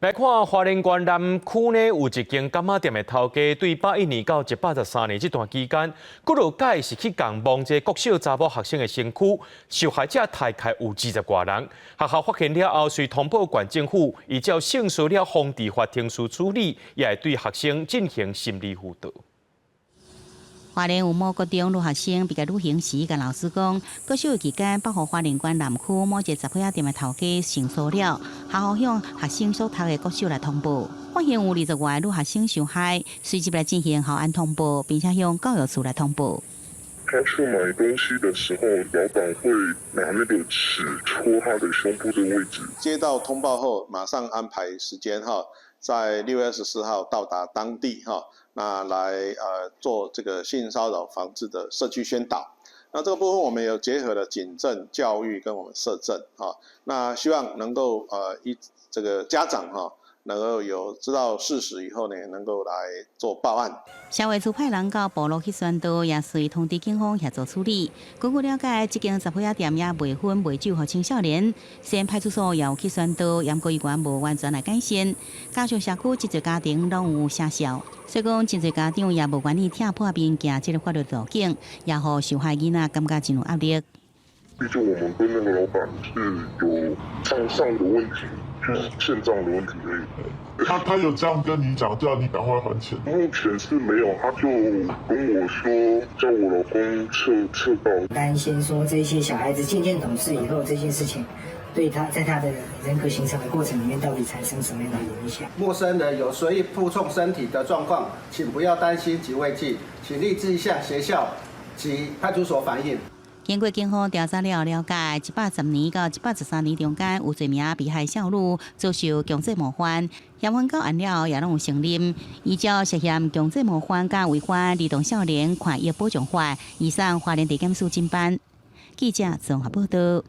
来看花莲县南区呢，有一间柑仔店的头家，对81年到113年这段期间，佫落假是去共摸这国小查某学生的身躯，受害者大概有20多人。学校发现了后，随通报县政府，依照性事了防治法庭书处理，也会对学生进行心理辅导。花莲有某高中女学生被女刑时，甲老师讲，国小期间保护花莲县南区某一个杂货店的头家性骚扰，学校向学生所读的国小来通报，发现有20多个女学生受害，随即来进行校安通报，并且向教育处来通报。他去买东西的时候，老板会拿那个尺戳他的胸部的位置。接到通报后，马上安排时间在6月24号到达当地那来做这个性骚扰防治的社区宣导。那这个部分我们有结合了警政、教育跟我们社政那希望能够这个家长能够有知道事实以后呢，能够来做报案。社会处派人到部落去宣导，也随通知警方协助处理。根据了解，这间杂货店也卖薰卖酒给青少年。西安派出所也有去宣导，严格医院无完全来改善。加上社区真侪家庭拢有声效，所以讲真侪家长也无愿意跳破面行这个法律途径，也互受害囡仔感觉真有压力。毕竟我们跟那个老板是有账上的问题。就是欠账的问题而已。他有这样跟你讲，叫你赶快还钱？目前是没有，他就跟我说，叫我老公撤告。担心说这些小孩子渐渐懂事以后，这件事情对他在他的人格形成的过程里面，到底产生什么样的影响？陌生人有随意触碰身体的状况，请不要担心及畏惧，请立即向学校及派出所反映。经过警方调查了解，110年到113年中间有侪名被害少女遭受强制模范，嫌犯到案了也拢有承认，依照涉嫌强制模范甲违反儿童少年权益保障法，移送花莲地检署侦办。记者综合报道。